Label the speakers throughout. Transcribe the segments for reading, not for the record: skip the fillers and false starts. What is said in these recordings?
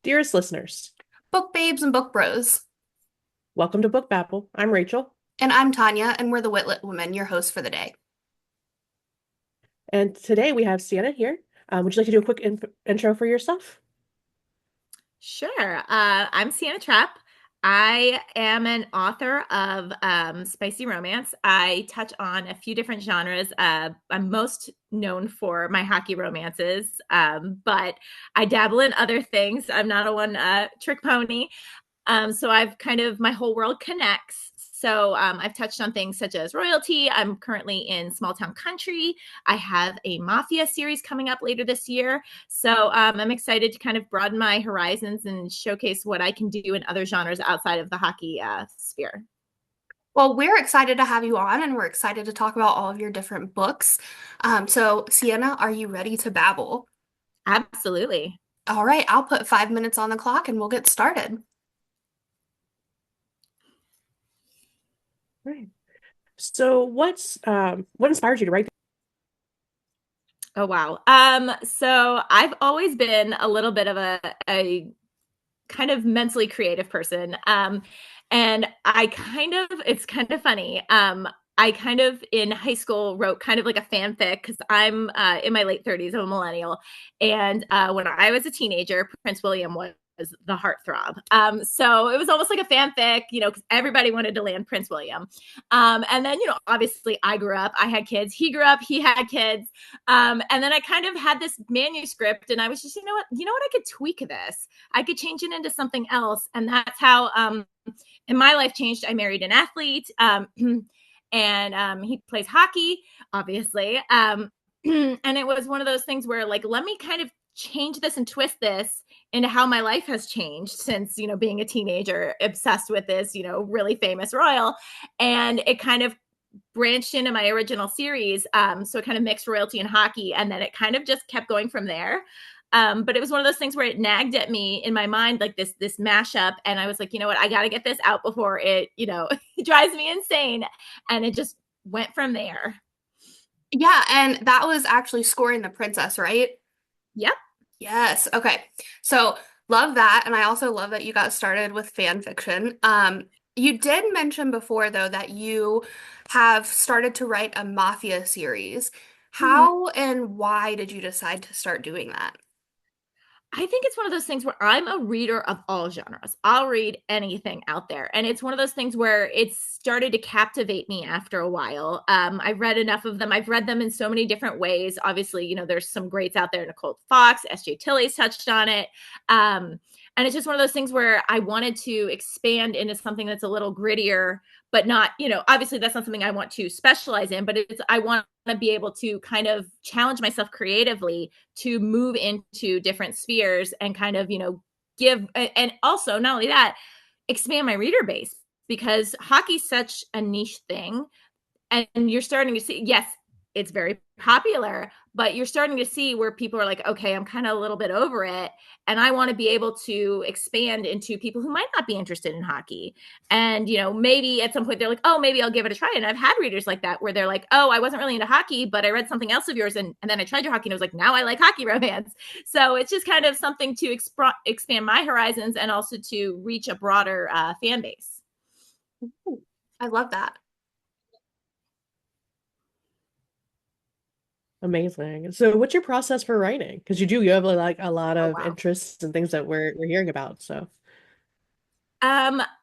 Speaker 1: Dearest listeners,
Speaker 2: Book babes and book bros.
Speaker 1: welcome to Book Babble. I'm Rachel,
Speaker 2: And I'm Tanya, and we're the Witlet Women, your hosts for the day.
Speaker 1: and today we have Sienna here. Would you like to do a quick intro for yourself?
Speaker 3: Sure. I'm Siena Trap. I am an author of spicy romance. I touch on a few different genres. I'm most known for my hockey romances, but I dabble in other things. I'm not a one trick pony. So I've kind of, my whole world connects. So I've touched on things such as royalty. I'm currently in small town country. I have a Mafia series coming up later this year. So I'm excited to kind of broaden my horizons and showcase what I can do in other genres outside of the hockey sphere.
Speaker 2: Well, we're excited to have you on, and we're excited to talk about all of your different books. So, Sienna, are you ready to babble?
Speaker 3: Absolutely.
Speaker 2: All right, I'll put 5 minutes on the clock and we'll get started.
Speaker 1: Right. So, what inspired you to write?
Speaker 3: Oh, wow. So I've always been a little bit of a kind of mentally creative person. And it's kind of funny. I kind of in high school wrote kind of like a fanfic because I'm in my late 30s, I'm a millennial. And when I was a teenager, Prince William was the heartthrob. So it was almost like a fanfic, because everybody wanted to land Prince William. And then, obviously I grew up, I had kids, he grew up, he had kids. And then I kind of had this manuscript and I was just, I could tweak this. I could change it into something else. And that's how and my life changed. I married an athlete, and he plays hockey, obviously. And it was one of those things where, like, let me kind of change this and twist this into how my life has changed since, being a teenager, obsessed with this, really famous royal. And it kind of branched into my original series. So it kind of mixed royalty and hockey. And then it kind of just kept going from there. But it was one of those things where it nagged at me in my mind, like this mashup. And I was like, you know what, I got to get this out before it, drives me insane. And it just went from there.
Speaker 2: Yeah, and that was actually Scoring the Princess, right?
Speaker 3: Yep.
Speaker 2: Yes. Okay. So, love that. And I also love that you got started with fan fiction. You did mention before, though, that you have started to write a Mafia series.
Speaker 3: Mm-hmm.
Speaker 2: How and why did you decide to start doing that?
Speaker 3: I think it's one of those things where I'm a reader of all genres. I'll read anything out there. And it's one of those things where it's started to captivate me after a while. I've read enough of them. I've read them in so many different ways. Obviously, there's some greats out there. Nicole Fox, S.J. Tilley's touched on it. And it's just one of those things where I wanted to expand into something that's a little grittier, but not, obviously that's not something I want to specialize in, but I want to be able to kind of challenge myself creatively to move into different spheres and kind of, give, and also not only that, expand my reader base because hockey's such a niche thing. And you're starting to see, yes, it's very popular, but you're starting to see where people are like, okay, I'm kind of a little bit over it. And I want to be able to expand into people who might not be interested in hockey. And, maybe at some point they're like, oh, maybe I'll give it a try. And I've had readers like that where they're like, oh, I wasn't really into hockey, but I read something else of yours. And then I tried your hockey and I was like, now I like hockey romance. So it's just kind of something to expand my horizons and also to reach a broader fan base.
Speaker 2: Ooh, I love that.
Speaker 1: Amazing. So, what's your process for writing? Because you have like a lot
Speaker 3: Oh,
Speaker 1: of
Speaker 3: wow.
Speaker 1: interests and things that we're hearing about. So,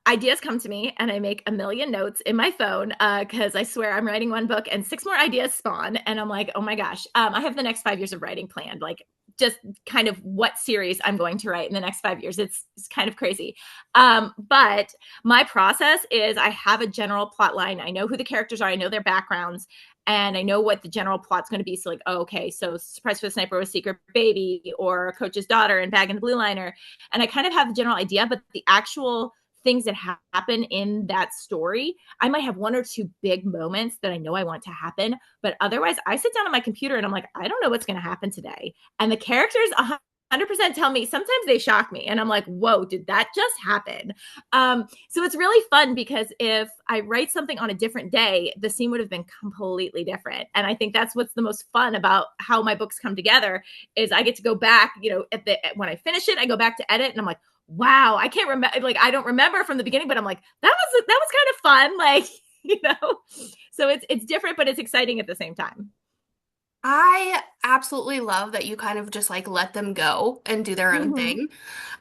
Speaker 3: Ideas come to me and I make a million notes in my phone because I swear I'm writing one book and six more ideas spawn. And I'm like, oh my gosh, I have the next 5 years of writing planned, like just kind of what series I'm going to write in the next 5 years. It's kind of crazy. But my process is I have a general plot line. I know who the characters are. I know their backgrounds. And I know what the general plot's going to be. So like, oh, okay, so Surprise for the Sniper was Secret Baby or Coach's Daughter and Bag in the Blue Liner. And I kind of have the general idea, but the actual things that happen in that story, I might have one or two big moments that I know I want to happen. But otherwise, I sit down on my computer and I'm like, I don't know what's going to happen today. And the characters 100% tell me. Sometimes they shock me and I'm like, whoa, did that just happen? So it's really fun because if I write something on a different day, the scene would have been completely different. And I think that's what's the most fun about how my books come together is I get to go back, when I finish it, I go back to edit and I'm like, wow, I can't remember. Like, I don't remember from the beginning, but I'm like, that was kind of fun. Like, so it's different, but it's exciting at the same time.
Speaker 2: I absolutely love that you kind of just like let them go and do their own
Speaker 3: Mm-hmm.
Speaker 2: thing.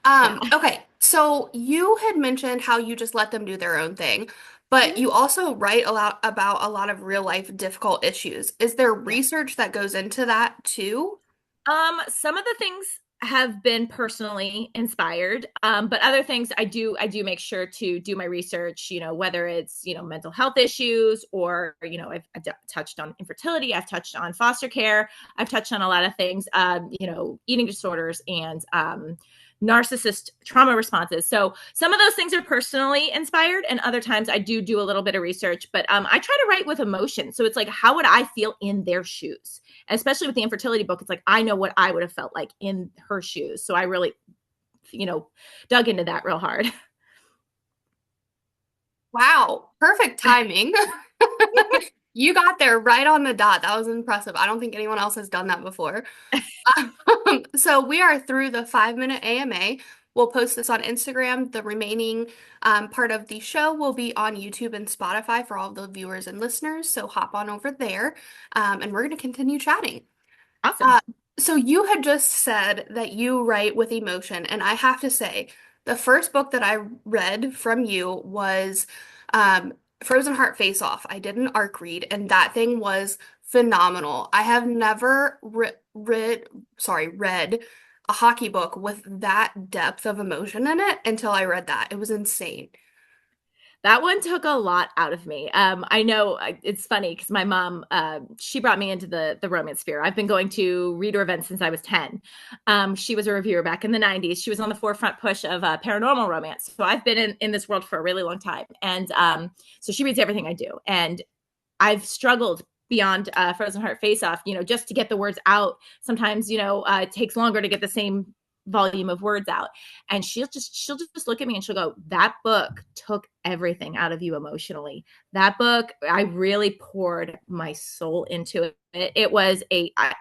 Speaker 3: Yeah.
Speaker 2: Okay, so you had mentioned how you just let them do their own thing, but you also write a lot about a lot of real life difficult issues. Is there
Speaker 3: Yeah.
Speaker 2: research that goes into that too?
Speaker 3: Some of the things have been personally inspired, but other things I do make sure to do my research. Whether it's mental health issues or I've touched on infertility, I've touched on foster care, I've touched on a lot of things. Eating disorders and narcissist trauma responses. So some of those things are personally inspired, and other times I do a little bit of research. But I try to write with emotion. So it's like, how would I feel in their shoes? Especially with the infertility book, it's like I know what I would have felt like in her shoes. So I really, dug into that real hard.
Speaker 2: Wow, perfect timing. You got there right on the dot. That was impressive. I don't think anyone else has done that before. So we are through the 5 minute AMA. We'll post this on Instagram. The remaining part of the show will be on YouTube and Spotify for all the viewers and listeners. So hop on over there, and we're going to continue chatting.
Speaker 3: Awesome.
Speaker 2: Uh, so you had just said that you write with emotion, and I have to say, the first book that I read from you was um, Frozen Heart Face Off. I did an arc read, and that thing was phenomenal. I have never read a hockey book with that depth of emotion in it until I read that. It was insane.
Speaker 3: That one took a lot out of me. I know it's funny because my mom, she brought me into the romance sphere. I've been going to reader events since I was 10. She was a reviewer back in the 90s. She was on the forefront push of paranormal romance. So I've been in this world for a really long time. And so she reads everything I do. And I've struggled beyond Frozen Heart Face Off, just to get the words out. Sometimes, it takes longer to get the same volume of words out. And she'll just look at me and she'll go, that book took everything out of you emotionally. That book, I really poured my soul into it.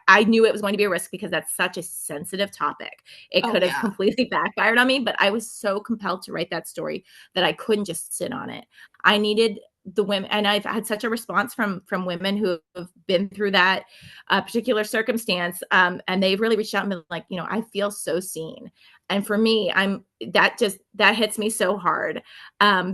Speaker 3: I knew it was going to be a risk because that's such a sensitive topic. It
Speaker 2: Oh
Speaker 3: could have
Speaker 2: yeah.
Speaker 3: completely backfired on me, but I was so compelled to write that story that I couldn't just sit on it. I needed the women, and I've had such a response from women who have been through that particular circumstance, and they've really reached out and been like, I feel so seen. And for me, that hits me so hard,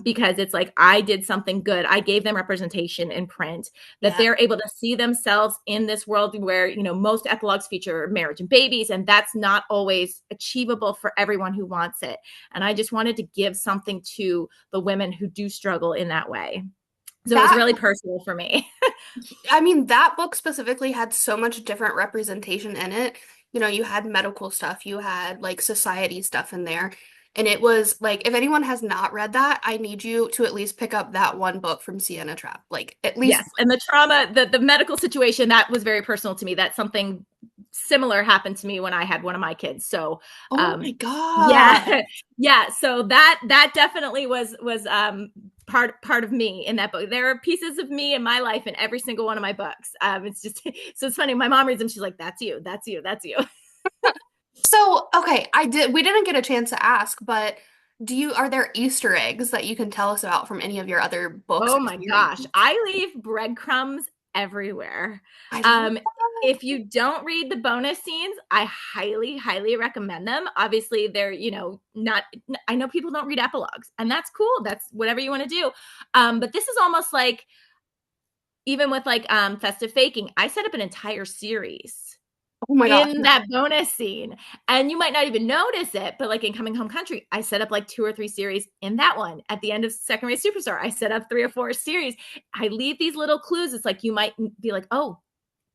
Speaker 3: because it's like I did something good. I gave them representation in print that
Speaker 2: Yeah.
Speaker 3: they're able to see themselves in this world where most epilogues feature marriage and babies, and that's not always achievable for everyone who wants it. And I just wanted to give something to the women who do struggle in that way. So it was
Speaker 2: That
Speaker 3: really personal for me.
Speaker 2: I mean, that book specifically had so much different representation in it. You had medical stuff, you had like society stuff in there. And it was like, if anyone has not read that, I need you to at least pick up that one book from Siena Trap. Like, at least,
Speaker 3: Yes. And the trauma, the medical situation, that was very personal to me. That's something similar happened to me when I had one of my kids. So
Speaker 2: oh my God.
Speaker 3: yeah. Yeah. So that definitely was part of me in that book. There are pieces of me in my life in every single one of my books. It's just so it's funny. My mom reads them, she's like, that's you, that's you, that's you.
Speaker 2: So, okay, we didn't get a chance to ask, but are there Easter eggs that you can tell us about from any of your other books
Speaker 3: Oh
Speaker 2: or
Speaker 3: my
Speaker 2: series?
Speaker 3: gosh. I leave breadcrumbs everywhere.
Speaker 2: I love
Speaker 3: Um, if you don't read the bonus scenes, I highly, highly recommend them. Obviously, they're, not, I know people don't read epilogues, and that's cool. That's whatever you want to do. But this is almost like, even with like festive faking, I set up an entire series
Speaker 2: oh my gosh.
Speaker 3: in that bonus scene, and you might not even notice it, but like in Coming Home Country, I set up like 2 or 3 series in that one. At the end of Second Rate Superstar, I set up 3 or 4 series. I leave these little clues. It's like you might be like, oh,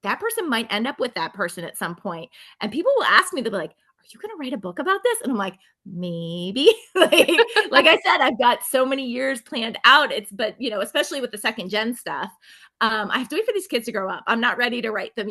Speaker 3: that person might end up with that person at some point. And people will ask me, they'll be like, are you going to write a book about this? And I'm like, maybe. like I said, I've got so many years planned out. But especially with the second gen stuff, I have to wait for these kids to grow up. I'm not ready to write them